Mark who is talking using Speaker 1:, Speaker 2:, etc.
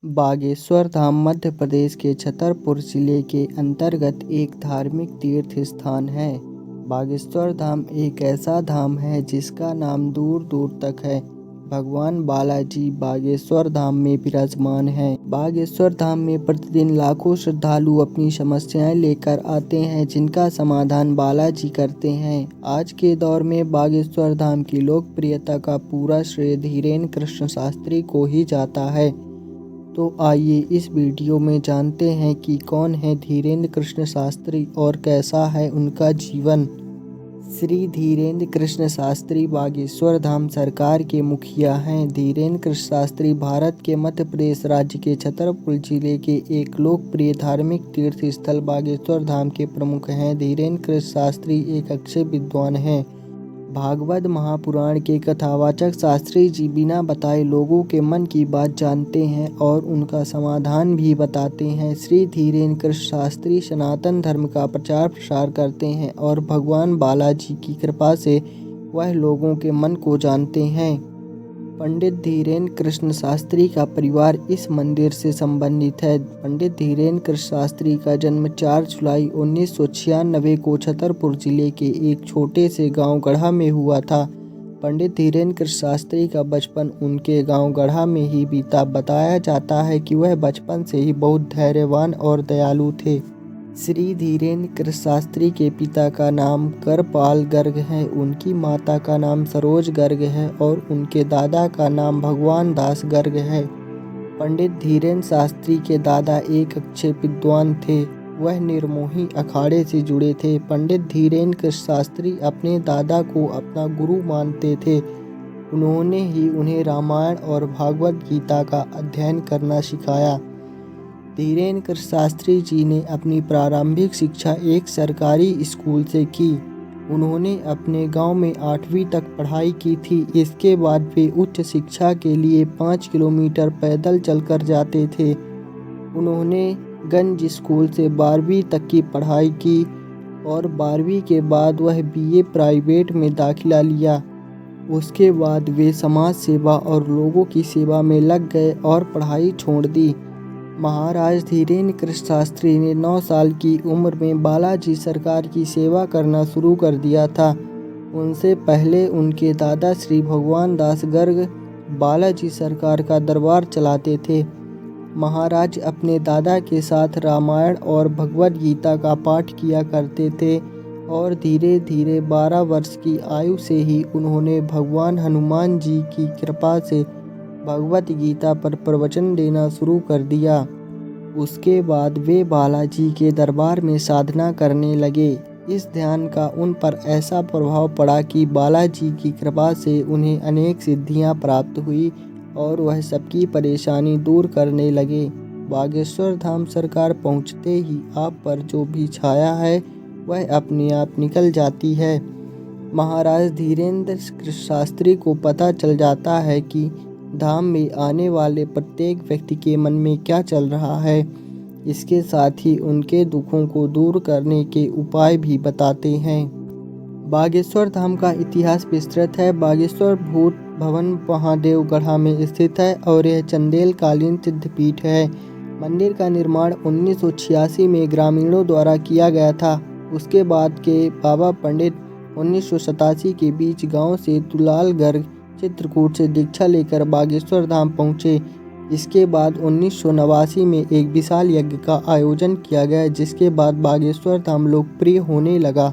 Speaker 1: बागेश्वर धाम मध्य प्रदेश के छतरपुर जिले के अंतर्गत एक धार्मिक तीर्थ स्थान है। बागेश्वर धाम एक ऐसा धाम है जिसका नाम दूर दूर तक है। भगवान बालाजी बागेश्वर धाम में विराजमान है। बागेश्वर धाम में प्रतिदिन लाखों श्रद्धालु अपनी समस्याएं लेकर आते हैं, जिनका समाधान बालाजी करते हैं। आज के दौर में बागेश्वर धाम की लोकप्रियता का पूरा श्रेय धीरेन्द्र कृष्ण शास्त्री को ही जाता है। तो आइए इस वीडियो में जानते हैं कि कौन है धीरेन्द्र कृष्ण शास्त्री और कैसा है उनका जीवन। श्री धीरेन्द्र कृष्ण शास्त्री बागेश्वर धाम सरकार के मुखिया हैं। धीरेन्द्र कृष्ण शास्त्री भारत के मध्य प्रदेश राज्य के छतरपुर जिले के एक लोकप्रिय धार्मिक तीर्थ स्थल बागेश्वर धाम के प्रमुख हैं। धीरेन्द्र कृष्ण शास्त्री एक अच्छे विद्वान हैं। भागवत महापुराण के कथावाचक शास्त्री जी बिना बताए लोगों के मन की बात जानते हैं और उनका समाधान भी बताते हैं। श्री धीरेन्द्र कृष्ण शास्त्री सनातन धर्म का प्रचार प्रसार करते हैं और भगवान बालाजी की कृपा से वह लोगों के मन को जानते हैं। पंडित धीरेन्द्र कृष्ण शास्त्री का परिवार इस मंदिर से संबंधित है। पंडित धीरेन्द्र कृष्ण शास्त्री का जन्म 4 जुलाई 1996 को छतरपुर जिले के एक छोटे से गांव गढ़ा में हुआ था। पंडित धीरेन्द्र कृष्ण शास्त्री का बचपन उनके गांव गढ़ा में ही बीता। बताया जाता है कि वह बचपन से ही बहुत धैर्यवान और दयालु थे। श्री धीरेन्द्र कृष्ण शास्त्री के पिता का नाम करपाल गर्ग है, उनकी माता का नाम सरोज गर्ग है और उनके दादा का नाम भगवान दास गर्ग है। पंडित धीरेन्द्र शास्त्री के दादा एक अच्छे विद्वान थे। वह निर्मोही अखाड़े से जुड़े थे। पंडित धीरेन्द्र कृष्ण शास्त्री अपने दादा को अपना गुरु मानते थे। उन्होंने ही उन्हें रामायण और भागवत गीता का अध्ययन करना सिखाया। धीरेन्द्र कृष्ण शास्त्री जी ने अपनी प्रारंभिक शिक्षा एक सरकारी स्कूल से की। उन्होंने अपने गांव में 8वीं तक पढ़ाई की थी। इसके बाद वे उच्च शिक्षा के लिए 5 किलोमीटर पैदल चलकर जाते थे। उन्होंने गंज स्कूल से 12वीं तक की पढ़ाई की और 12वीं के बाद वह BA प्राइवेट में दाखिला लिया। उसके बाद वे समाज सेवा और लोगों की सेवा में लग गए और पढ़ाई छोड़ दी। महाराज धीरेन्द्र कृष्ण शास्त्री ने 9 साल की उम्र में बालाजी सरकार की सेवा करना शुरू कर दिया था। उनसे पहले उनके दादा श्री भगवान दास गर्ग बालाजी सरकार का दरबार चलाते थे। महाराज अपने दादा के साथ रामायण और भगवत गीता का पाठ किया करते थे और धीरे धीरे 12 वर्ष की आयु से ही उन्होंने भगवान हनुमान जी की कृपा से भगवत गीता पर प्रवचन देना शुरू कर दिया। उसके बाद वे बालाजी के दरबार में साधना करने लगे। इस ध्यान का उन पर ऐसा प्रभाव पड़ा कि बालाजी की कृपा से उन्हें अनेक सिद्धियां प्राप्त हुई और वह सबकी परेशानी दूर करने लगे। बागेश्वर धाम सरकार पहुंचते ही आप पर जो भी छाया है वह अपने आप निकल जाती है। महाराज धीरेन्द्र कृष्ण शास्त्री को पता चल जाता है कि धाम में आने वाले प्रत्येक व्यक्ति के मन में क्या चल रहा है। इसके साथ ही उनके दुखों को दूर करने के उपाय भी बताते हैं। बागेश्वर धाम का इतिहास विस्तृत है। बागेश्वर भूत भवन महादेव गढ़ा में स्थित है और यह चंदेल कालीन सिद्धपीठ है। मंदिर का निर्माण 1986 में ग्रामीणों द्वारा किया गया था। उसके बाद के बाबा पंडित 1987 के बीच गांव से दुलाल गर्ग चित्रकूट से दीक्षा लेकर बागेश्वर धाम पहुँचे। इसके बाद 1989 में एक विशाल यज्ञ का आयोजन किया गया, जिसके बाद बागेश्वर धाम लोकप्रिय होने लगा।